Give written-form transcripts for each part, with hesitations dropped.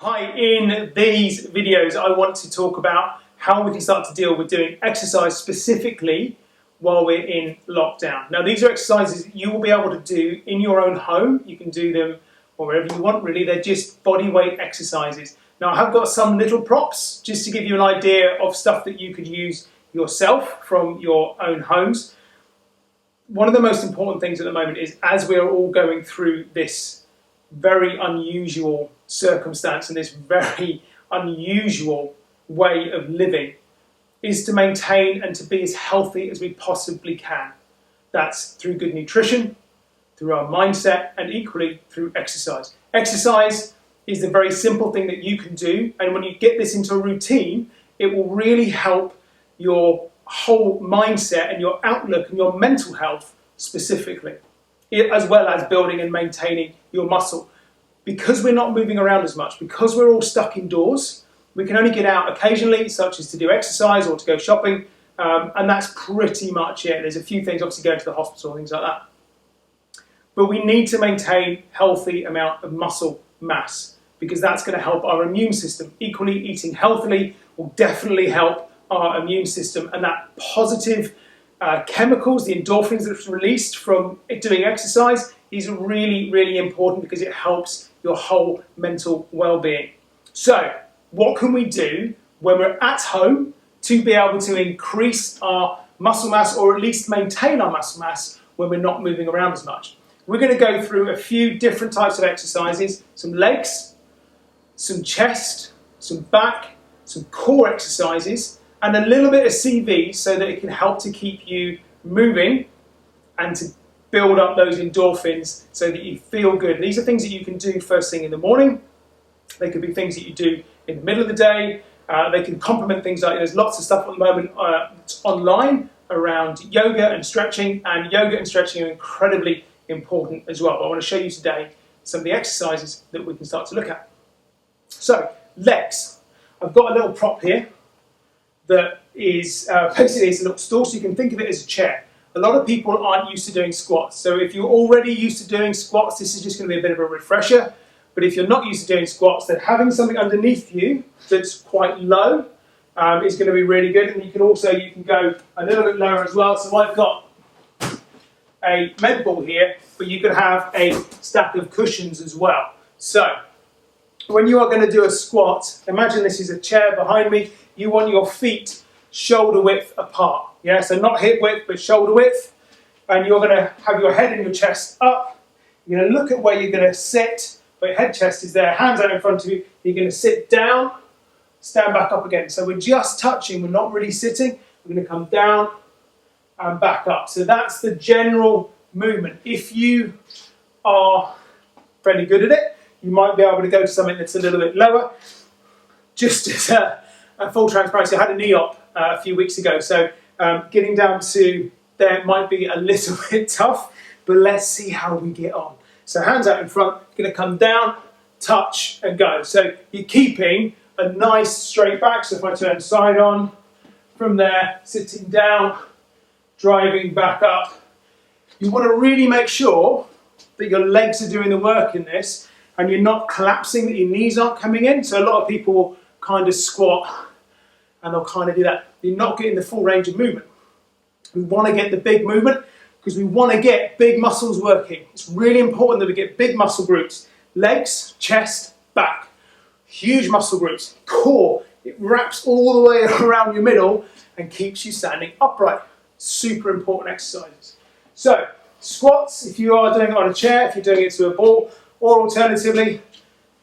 Hi, in these videos I want to talk about how we can start to deal with doing exercise specifically while we're in lockdown. Now these are exercises you will be able to do in your own home. You can do them wherever you want really. They're just body weight exercises. Now I have got some little props just to give you an idea of stuff that you could use yourself from your own homes. One of the most important things at the moment is, as we're all going through this very unusual circumstance and this very unusual way of living, is to maintain and to be as healthy as we possibly can. That's through good nutrition, through our mindset, and equally through exercise. Exercise is a very simple thing that you can do, and when you get this into a routine, it will really help your whole mindset and your outlook and your mental health specifically, as well as building and maintaining your muscle. Because we're not moving around as much, because we're all stuck indoors, we can only get out occasionally, such as to do exercise or to go shopping, and that's pretty much it. There's a few things, obviously going to the hospital and things like that. But we need to maintain healthy amount of muscle mass, because that's going to help our immune system. Equally, eating healthily will definitely help our immune system, and that positive chemicals, the endorphins that's released from doing exercise, is really, really important because it helps your whole mental well-being. So, what can we do when we're at home to be able to increase our muscle mass, or at least maintain our muscle mass when we're not moving around as much? We're going to go through a few different types of exercises: some legs, some chest, some back, some core exercises, and a little bit of CV so that it can help to keep you moving and to build up those endorphins so that you feel good. And these are things that you can do first thing in the morning. They could be things that you do in the middle of the day. They can complement things like, there's lots of stuff at the moment online around yoga and stretching, and yoga and stretching are incredibly important as well. But I want to show you today some of the exercises that we can start to look at. So, legs. I've got a little prop here that is basically it's a little stool, so you can think of it as a chair. A lot of people aren't used to doing squats, so if you're already used to doing squats, this is just going to be a bit of a refresher. But if you're not used to doing squats, then having something underneath you that's quite low is going to be really good. And you can go a little bit lower as well. So I've got a med ball here, but you could have a stack of cushions as well. So when you are going to do a squat, imagine this is a chair behind me. You want your feet shoulder width apart. Yeah, so not hip width, but shoulder width. And you're going to have your head and your chest up. You're going to look at where you're going to sit, but your head, chest is there, hands out in front of you. You're going to sit down, stand back up again. So we're just touching, we're not really sitting. We're going to come down and back up. So that's the general movement. If you are fairly good at it, you might be able to go to something that's a little bit lower. Just as a full transparency, I had a knee op a few weeks ago, so getting down to there might be a little bit tough, but let's see how we get on. So hands out in front, going to come down, touch and go. So you're keeping a nice straight back. So if I turn side on, from there, sitting down, driving back up. You want to really make sure that your legs are doing the work in this and you're not collapsing, that your knees aren't coming in. So a lot of people will kind of squat and they'll kind of do that. You're not getting the full range of movement. We want to get the big movement because we want to get big muscles working. It's really important that we get big muscle groups. Legs, chest, back. Huge muscle groups. Core, it wraps all the way around your middle and keeps you standing upright. Super important exercises. So, squats, if you are doing it on a chair, if you're doing it to a ball, or alternatively,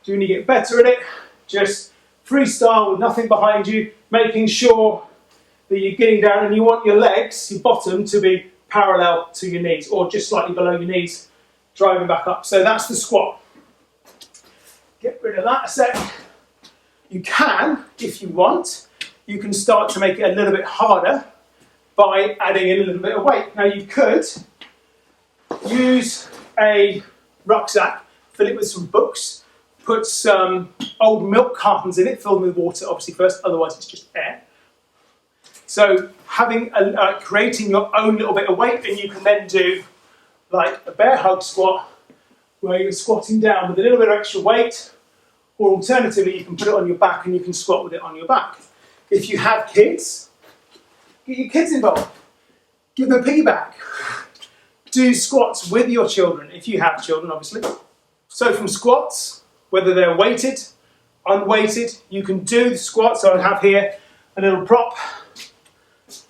when you get better at it, just freestyle with nothing behind you, making sure that you're getting down and you want your legs, your bottom, to be parallel to your knees or just slightly below your knees, driving back up. So that's the squat. Get rid of that a sec. You can, if you want, you can start to make it a little bit harder by adding in a little bit of weight. Now you could use a rucksack, fill it with some books, put some old milk cartons in it, fill them with water obviously first, otherwise it's just air. So creating your own little bit of weight, and you can then do like a bear hug squat where you're squatting down with a little bit of extra weight, or alternatively, you can put it on your back and you can squat with it on your back. If you have kids, get your kids involved. Give them a piggyback. Do squats with your children, if you have children, obviously. So from squats, whether they're weighted, unweighted, you can do the squats. So I have here a little prop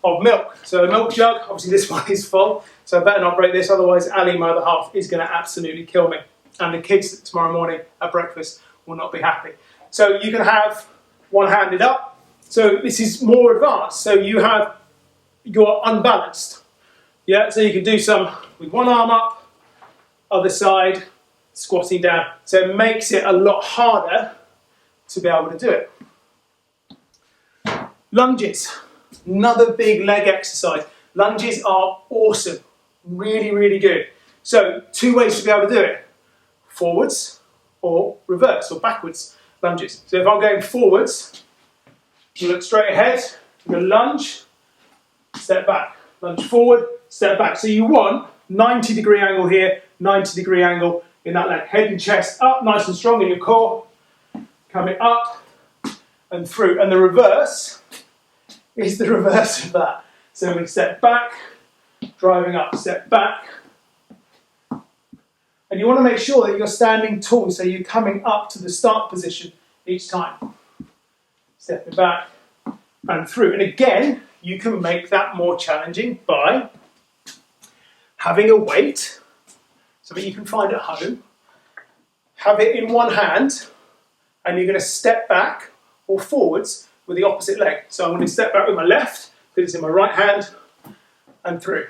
of milk. So a milk jug, obviously this one is full, so I better not break this, otherwise Ali, my other half, is going to absolutely kill me. And the kids tomorrow morning at breakfast will not be happy. So you can have one-handed up. So this is more advanced. So you're unbalanced. Yeah, so you can do some with one arm up, other side, squatting down. So it makes it a lot harder to be able to do it. Lunges, another big leg exercise. Lunges are awesome, really, really good. So 2 ways to be able to do it. Forwards or reverse or backwards lunges. So if I'm going forwards, you look straight ahead, you're going to lunge, step back, lunge forward, step back. So you want 90-degree angle here, 90-degree angle in that leg. Head and chest up, nice and strong in your core. Coming up and through. And the reverse is the reverse of that. So we step back, driving up, step back. And you want to make sure that you're standing tall, so you're coming up to the start position each time. Stepping back and through. And again, you can make that more challenging by having a weight, something you can find at home. Have it in one hand, and you're going to step back or forwards with the opposite leg. So I'm going to step back with my left, put it in my right hand, and through.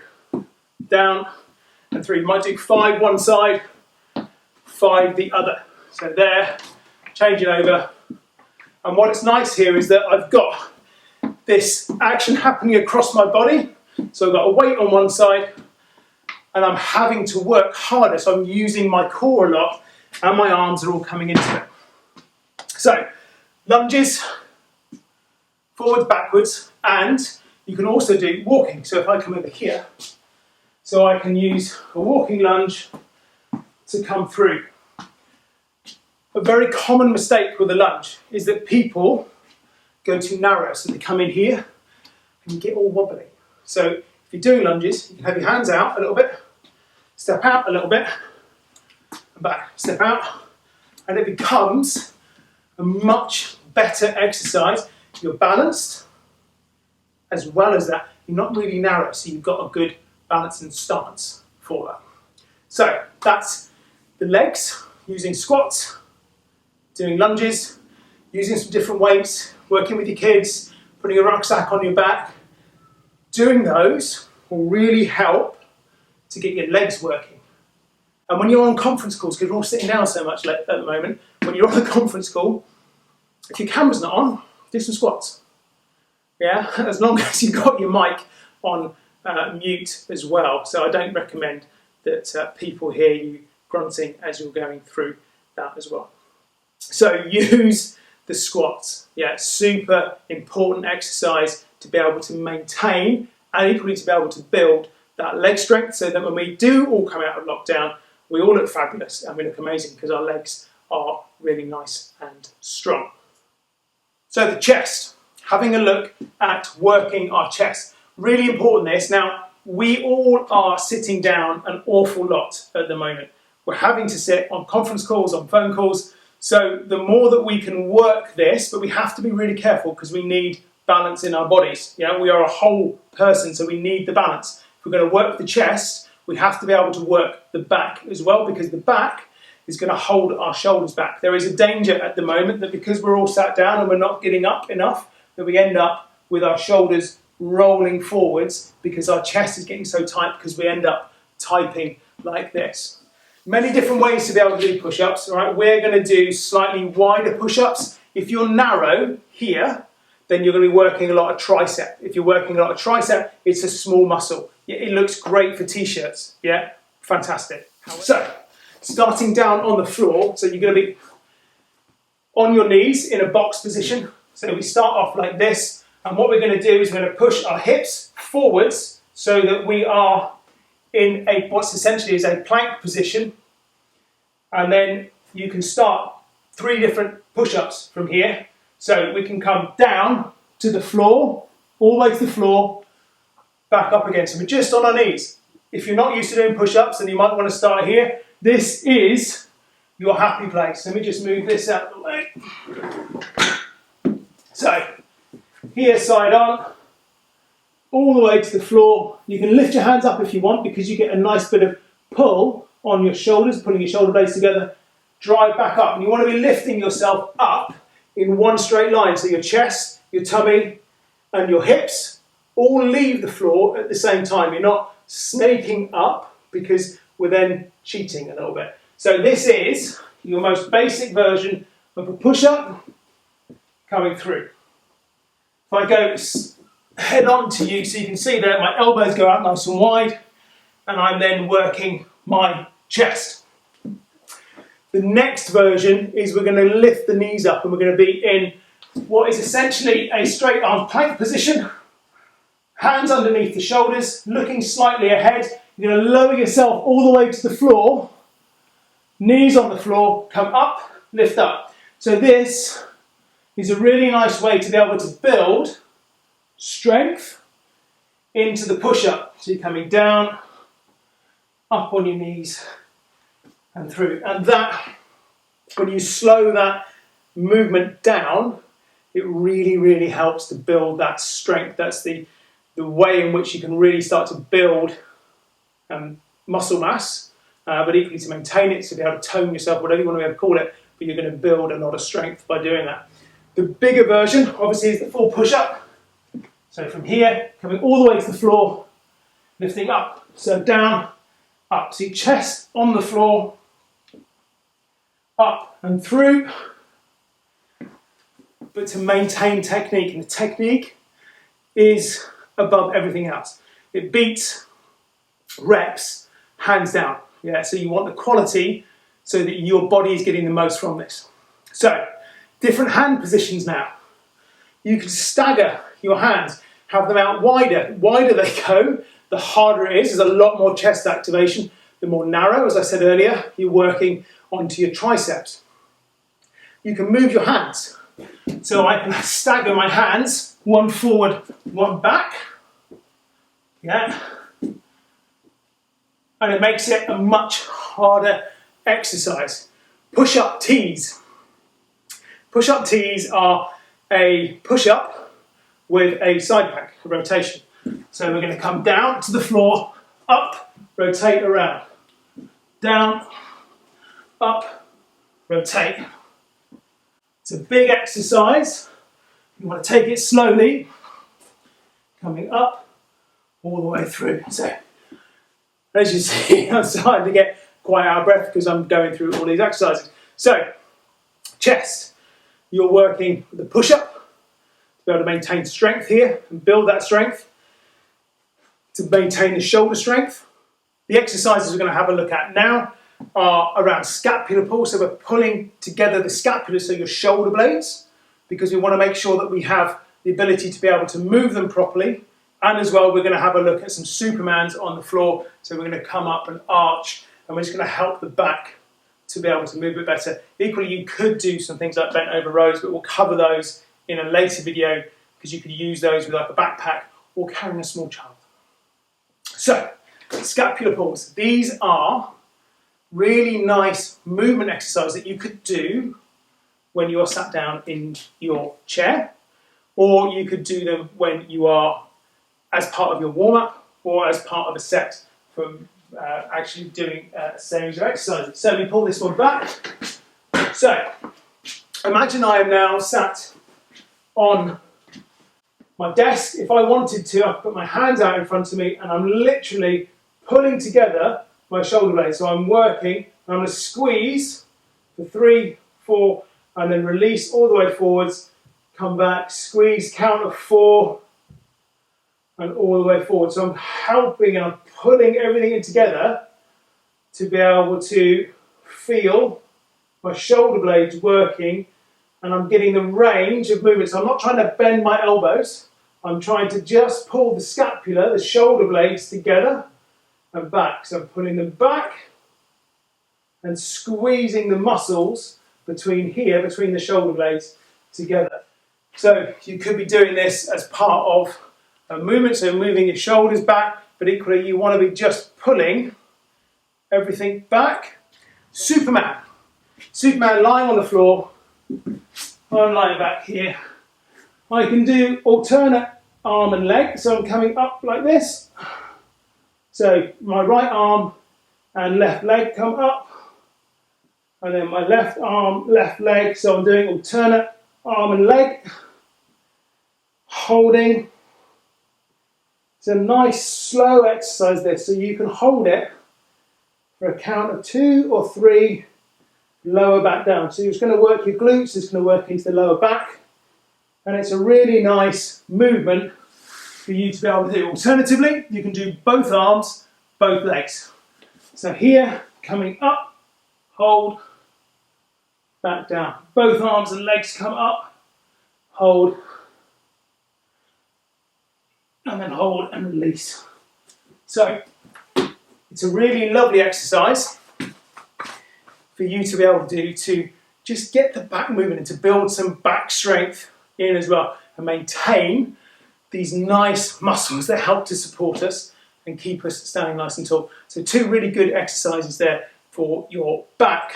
Down and through. You might do 5 one side, 5 the other. So there, changing over. And what is nice here is that I've got this action happening across my body. So I've got a weight on one side, and I'm having to work harder. So I'm using my core a lot, and my arms are all coming into it. So lunges, forwards, backwards, and you can also do walking. So if I come over here, so I can use a walking lunge to come through. A very common mistake with a lunge is that people go too narrow. So they come in here and you get all wobbly. So if you're doing lunges, you can have your hands out a little bit, step out a little bit, and back, step out, and it becomes a much better exercise. You're balanced, as well as that, you're not really narrow, so you've got a good balance and stance for that. So that's the legs, using squats, doing lunges, using some different weights, working with your kids, putting a rucksack on your back. Doing those will really help to get your legs working. And when you're on conference calls, because we're all sitting down so much at the moment, when you're on a conference call, if your camera's not on, do some squats. Yeah, as long as you've got your mic on mute as well. So I don't recommend that people hear you grunting as you're going through that as well. So use the squats. Yeah, super important exercise to be able to maintain and equally to be able to build that leg strength, so that when we do all come out of lockdown, we all look fabulous and we look amazing because our legs are really nice and strong. So the chest, having a look at working our chest. Really important this. Now, we all are sitting down an awful lot at the moment. We're having to sit on conference calls, on phone calls. So the more that we can work this, but we have to be really careful because we need balance in our bodies. You know, we are a whole person, so we need the balance. If we're going to work the chest, we have to be able to work the back as well, because the back is going to hold our shoulders back. There is a danger at the moment that because we're all sat down and we're not getting up enough, that we end up with our shoulders rolling forwards because our chest is getting so tight, because we end up typing like this. Many different ways to be able to do push-ups. All right, we're going to do slightly wider push-ups. If you're narrow here, then you're going to be working a lot of tricep. If you're working a lot of tricep, it's a small muscle. It looks great for t-shirts. Yeah, fantastic. So, starting down on the floor, so you're going to be on your knees in a box position. So we start off like this, and what we're going to do is we're going to push our hips forwards so that we are in a what's essentially is a plank position, and then you can start 3 different push-ups from here. So we can come down to the floor, all the way to the floor, back up again. So we're just on our knees. If you're not used to doing push-ups, then you might want to start here. This is your happy place. Let me just move this out of the way. So, here, side on, all the way to the floor. You can lift your hands up if you want, because you get a nice bit of pull on your shoulders, pulling your shoulder blades together. Drive back up. And you want to be lifting yourself up in one straight line. So your chest, your tummy, and your hips all leave the floor at the same time. You're not snaking up, because we're then cheating a little bit. So this is your most basic version of a push-up coming through. If I go head on to you, so you can see there, my elbows go out nice and wide, and I'm then working my chest. The next version is we're going to lift the knees up, and we're going to be in what is essentially a straight arm plank position. Hands underneath the shoulders, looking slightly ahead. You're going to lower yourself all the way to the floor. Knees on the floor, come up, lift up. So this is a really nice way to be able to build strength into the push-up. So you're coming down, up on your knees, and through. And that, when you slow that movement down, it really, really helps to build that strength. That's the way in which you can really start to build muscle mass, but equally to maintain it, to be able to tone yourself, whatever you want to be able to call it, but you're going to build a lot of strength by doing that. The bigger version, obviously, is the full push-up. So from here, coming all the way to the floor, lifting up, so down, up. So your chest on the floor, up and through, but to maintain technique, and the technique is above everything else. It beats reps hands down. Yeah, so you want the quality so that your body is getting the most from this. So, different hand positions now. You can stagger your hands, have them out wider. The wider they go, the harder it is. There's a lot more chest activation. The more narrow, as I said earlier, you're working onto your triceps. You can move your hands. So I can stagger my hands, one forward, one back. Yeah. And it makes it a much harder exercise. Push-up tees. Push-up tees are a push-up with a side plank, a rotation. So we're going to come down to the floor, up, rotate around. Down, up, rotate. It's a big exercise. You want to take it slowly, coming up all the way through. So, as you see, I'm starting to get quite out of breath because I'm going through all these exercises. So, chest. You're working with the push-up to be able to maintain strength here and build that strength. To maintain the shoulder strength. The exercises we're going to have a look at now are around scapular pull. So we're pulling together the scapula, so your shoulder blades, because we want to make sure that we have the ability to be able to move them properly. And as well, we're going to have a look at some Supermans on the floor. So we're going to come up and arch, and we're just going to help the back to be able to move it better. Equally, you could do some things like bent over rows, but we'll cover those in a later video because you could use those with like a backpack or carrying a small child. So, scapular pulls. These are really nice movement exercises that you could do when you're sat down in your chair, or you could do them when you are as part of your warm-up or as part of a set from actually doing a series of exercises. So we pull this one back. So imagine I am now sat on my desk. If I wanted to, I could put my hands out in front of me and I'm literally pulling together my shoulder blades. So I'm working, and I'm going to squeeze for 3, 4, and then release all the way forwards, come back, squeeze, count of 4, and all the way forward. So I'm helping and I'm pulling everything in together to be able to feel my shoulder blades working, and I'm getting the range of movement. So I'm not trying to bend my elbows. I'm trying to just pull the scapula, the shoulder blades together and back. So I'm pulling them back and squeezing the muscles between here, between the shoulder blades together. So you could be doing this as part of a movement, so moving your shoulders back, but equally you want to be just pulling everything back. Superman. Superman lying on the floor. I'm lying back here. I can do alternate arm and leg, so I'm coming up like this. So my right arm and left leg come up, and then my left arm, left leg, so I'm doing alternate arm and leg, holding. It's a nice slow exercise this, so you can hold it for a count of 2 or 3, lower back down. So it's going to work your glutes, it's going to work into the lower back, and it's a really nice movement for you to be able to do. Alternatively, you can do both arms, both legs. So here, coming up, hold, back down. Both arms and legs come up, hold, and then hold and release. So it's a really lovely exercise for you to be able to do to just get the back movement and to build some back strength in as well and maintain these nice muscles that help to support us and keep us standing nice and tall. So 2 really good exercises there for your back.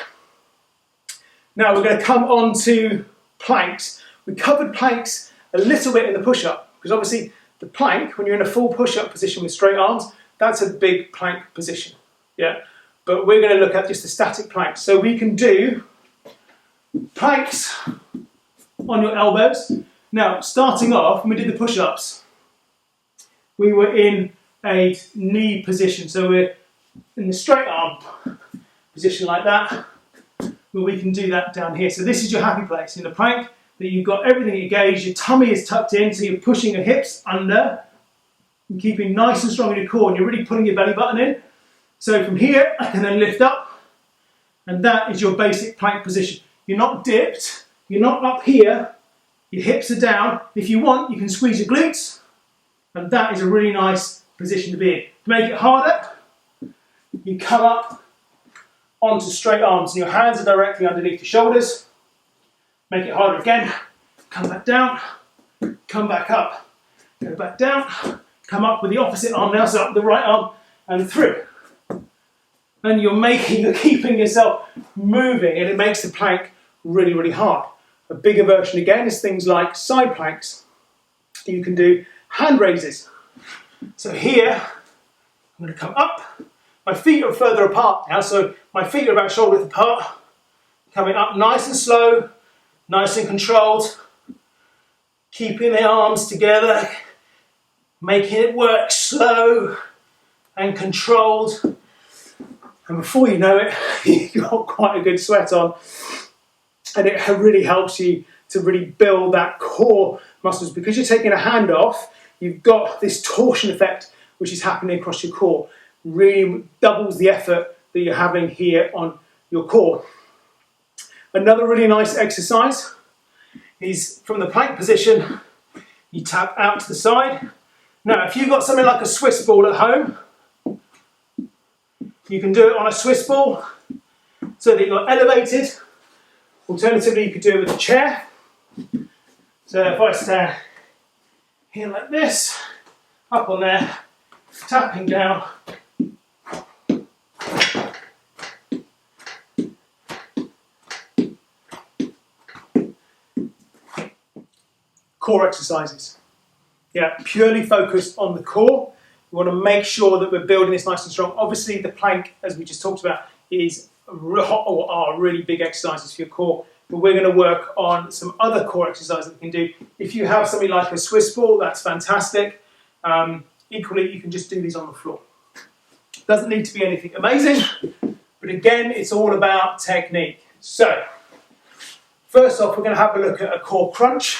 Now we're going to come on to planks. We covered planks a little bit in the push-up because obviously the plank, when you're in a full push-up position with straight arms, that's a big plank position. Yeah, but we're going to look at just the static planks. So we can do planks on your elbows. Now, starting off, when we did the push-ups, we were in a knee position. So we're in the straight arm position like that, but we can do that down here. So this is your happy place in the plank, that you've got everything engaged, your tummy is tucked in, so you're pushing your hips under, and keeping nice and strong in your core, and you're really putting your belly button in. So from here, I can then lift up, and that is your basic plank position. You're not dipped, you're not up here, your hips are down. If you want, you can squeeze your glutes, and that is a really nice position to be in. To make it harder, you come up onto straight arms, and your hands are directly underneath your shoulders. Make it harder again, come back down, come back up, go back down, come up with the opposite arm now, so up the right arm and through. And you're keeping yourself moving, and it makes the plank really, really hard. A bigger version again is things like side planks. You can do hand raises. So here, I'm going to come up. My feet are further apart now, so my feet are about shoulder width apart. Coming up nice and slow, nice and controlled. Keeping the arms together, making it work slow and controlled. And before you know it, you've got quite a good sweat on. And it really helps you to really build that core muscles. Because you're taking a hand off, you've got this torsion effect which is happening across your core. Really doubles the effort that you're having here on your core. Another really nice exercise is from the plank position, you tap out to the side. Now, if you've got something like a Swiss ball at home, you can do it on a Swiss ball so that you're elevated. Alternatively, you could do it with a chair. So if I stand here like this, up on there, tapping down. Core exercises. Yeah, purely focused on the core. We want to make sure that we're building this nice and strong. Obviously, the plank, as we just talked about, are really big exercises for your core. But we're going to work on some other core exercises that we can do. If you have something like a Swiss ball, that's fantastic. Equally, you can just do these on the floor. Doesn't need to be anything amazing, but again, it's all about technique. So, first off, we're going to have a look at a core crunch.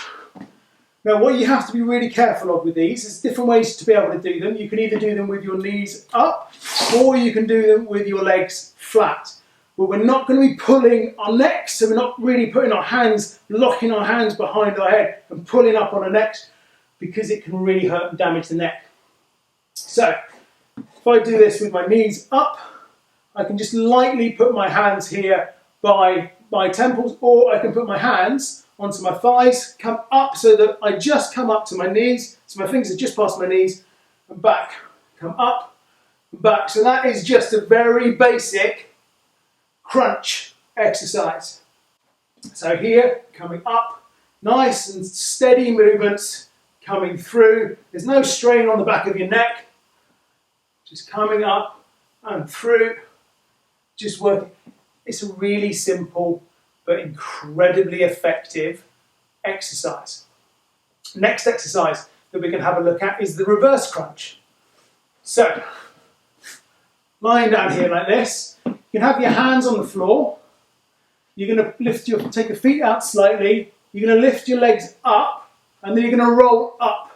Now, what you have to be really careful of with these is different ways to be able to do them. You can either do them with your knees up, or you can do them with your legs flat. But we're not going to be pulling our necks, so we're not really putting our hands, locking our hands behind our head and pulling up on our necks, because it can really hurt and damage the neck. So, if I do this with my knees up, I can just lightly put my hands here by my temples, or I can put my hands onto my thighs, come up so that I just come up to my knees, so my fingers are just past my knees, and back, come up, and back. So that is just a very basic crunch exercise. So here, coming up, nice and steady movements coming through. There's no strain on the back of your neck, just coming up and through, just working. It's a really simple but incredibly effective exercise. Next exercise that we can have a look at is the reverse crunch. So, lying down here like this, you can have your hands on the floor. You're going to take your feet out slightly. You're going to lift your legs up, and then you're going to roll up,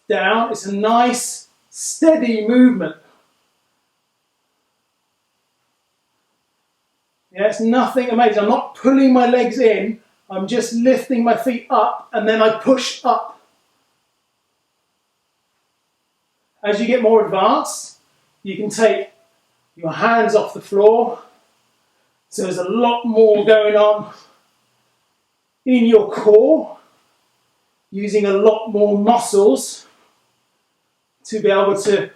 down. It's a nice, steady movement. Yeah, it's nothing amazing. I'm not pulling my legs in. I'm just lifting my feet up, and then I push up. As you get more advanced, you can take your hands off the floor. So there's a lot more going on in your core, using a lot more muscles to be able to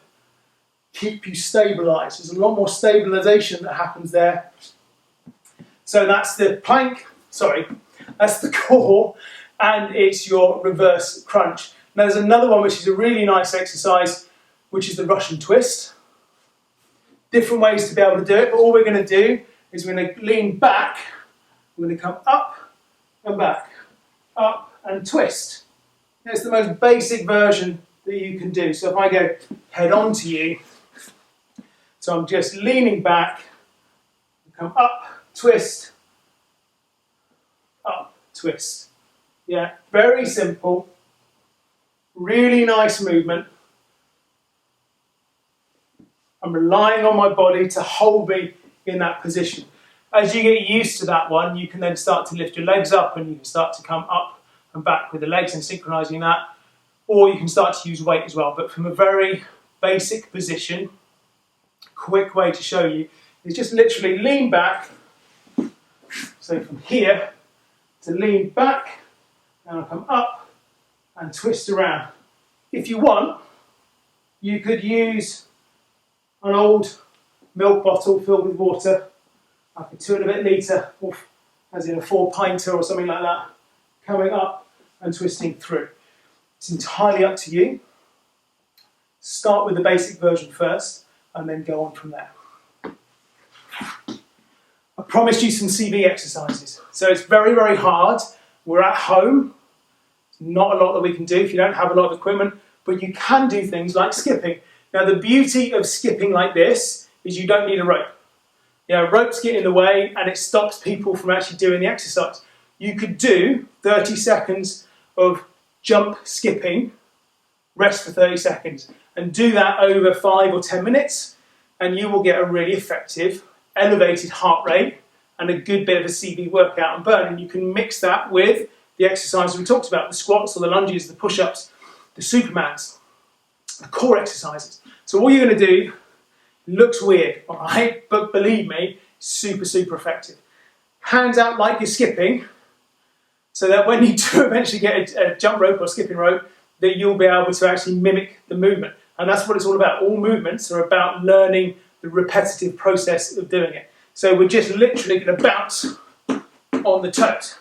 keep you stabilized. There's a lot more stabilization that happens there. So that's the plank, that's the core, and it's your reverse crunch. Now there's another one which is a really nice exercise, which is the Russian twist. Different ways to be able to do it, but all we're going to do is we're going to lean back, we're going to come up and back, up and twist. It's the most basic version that you can do. So if I go head on to you, so I'm just leaning back, come up, twist, up, twist. Yeah, very simple, really nice movement. I'm relying on my body to hold me in that position. As you get used to that one, you can then start to lift your legs up, and you can start to come up and back with the legs and synchronizing that, or you can start to use weight as well. But from a very basic position, quick way to show you is just literally lean back. So from here to lean back, and I'll come up and twist around. If you want, you could use an old milk bottle filled with water, like a 2.5 litre, or as in a 4-pinter or something like that, coming up and twisting through. It's entirely up to you. Start with the basic version first, and then go on from there. I promised you some CV exercises. So it's very, very hard. We're at home. There's not a lot that we can do if you don't have a lot of equipment, but you can do things like skipping. Now the beauty of skipping like this is you don't need a rope. Yeah, ropes get in the way and it stops people from actually doing the exercise. You could do 30 seconds of jump skipping, rest for 30 seconds, and do that over 5 or 10 minutes, and you will get a really effective, elevated heart rate and a good bit of a CV workout and burn. And you can mix that with the exercises we talked about, the squats or the lunges, the push-ups, the Supermans, the core exercises. So all you're going to do looks weird, all right? But believe me, super, super effective. Hands out like you're skipping, so that when you do eventually get a jump rope or skipping rope, that you'll be able to actually mimic the movement. And that's what it's all about. All movements are about learning the repetitive process of doing it. So we're just literally going to bounce on the toes.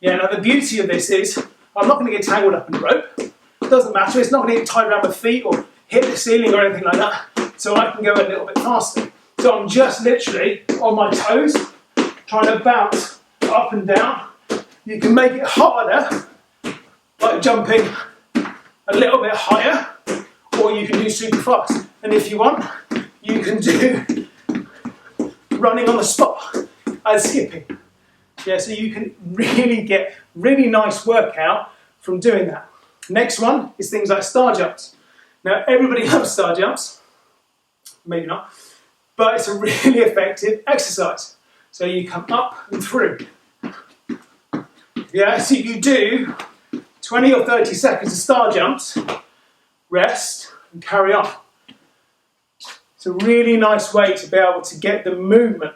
Yeah, now the beauty of this is, I'm not going to get tangled up in the rope. It doesn't matter, it's not going to get tied around my feet or hit the ceiling or anything like that. So I can go a little bit faster. So I'm just literally on my toes, trying to bounce up and down. You can make it harder by jumping a little bit higher, or you can do super fast. And if you want, you can do running on the spot as skipping. Yeah, so you can really get really nice workout from doing that. Next one is things like star jumps. Now everybody loves star jumps, maybe not, but it's a really effective exercise. So you come up and through. Yeah, so you do 20 or 30 seconds of star jumps, rest, and carry on. It's a really nice way to be able to get the movement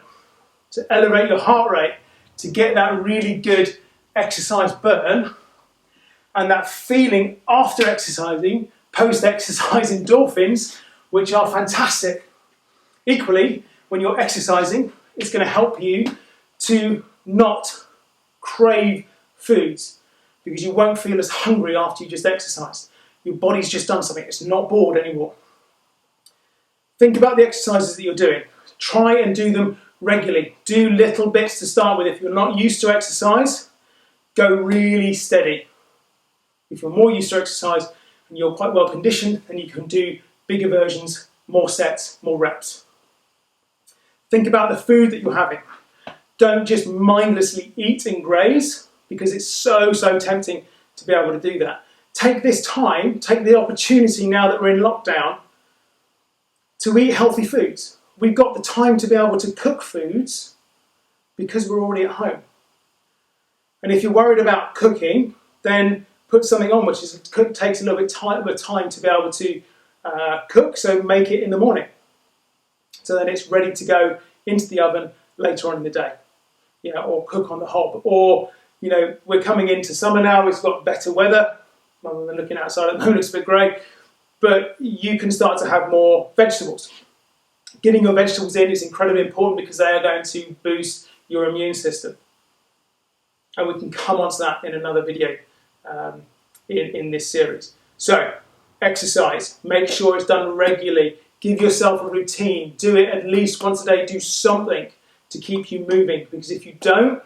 to elevate your heart rate, to get that really good exercise burn and that feeling after exercising, post-exercise endorphins, which are fantastic. Equally, when you're exercising, it's going to help you to not crave foods because you won't feel as hungry after you just exercised. Your body's just done something, it's not bored anymore. Think about the exercises that you're doing. Try and do them regularly. Do little bits to start with. If you're not used to exercise, go really steady. If you're more used to exercise and you're quite well conditioned, then you can do bigger versions, more sets, more reps. Think about the food that you're having. Don't just mindlessly eat and graze because it's so tempting to be able to do that. Take this time, take the opportunity now that we're in lockdown to eat healthy foods. We've got the time to be able to cook foods because we're already at home. And if you're worried about cooking, then put something on which takes a little bit of time to be able to cook, so make it in the morning. So then it's ready to go into the oven later on in the day. Yeah, or cook on the hob. Or, you know, we're coming into summer now, it's got better weather, rather than looking outside at the moment, it's a bit grey, but you can start to have more vegetables. Getting your vegetables in is incredibly important because they are going to boost your immune system. And we can come on to that in another video in this series. So, exercise. Make sure it's done regularly. Give yourself a routine. Do it at least once a day. Do something to keep you moving. Because if you don't,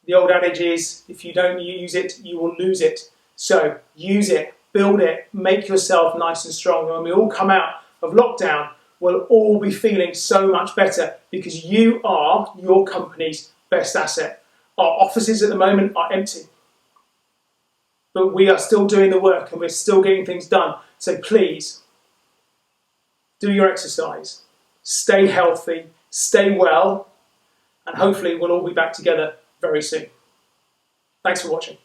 the old adage is, if you don't use it, you will lose it. So, use it. Build it. Make yourself nice and strong. And when we all come out of lockdown, we'll all be feeling so much better because you are your company's best asset. Our offices at the moment are empty. But we are still doing the work and we're still getting things done. So please, do your exercise, stay healthy, stay well, and hopefully we'll all be back together very soon. Thanks for watching.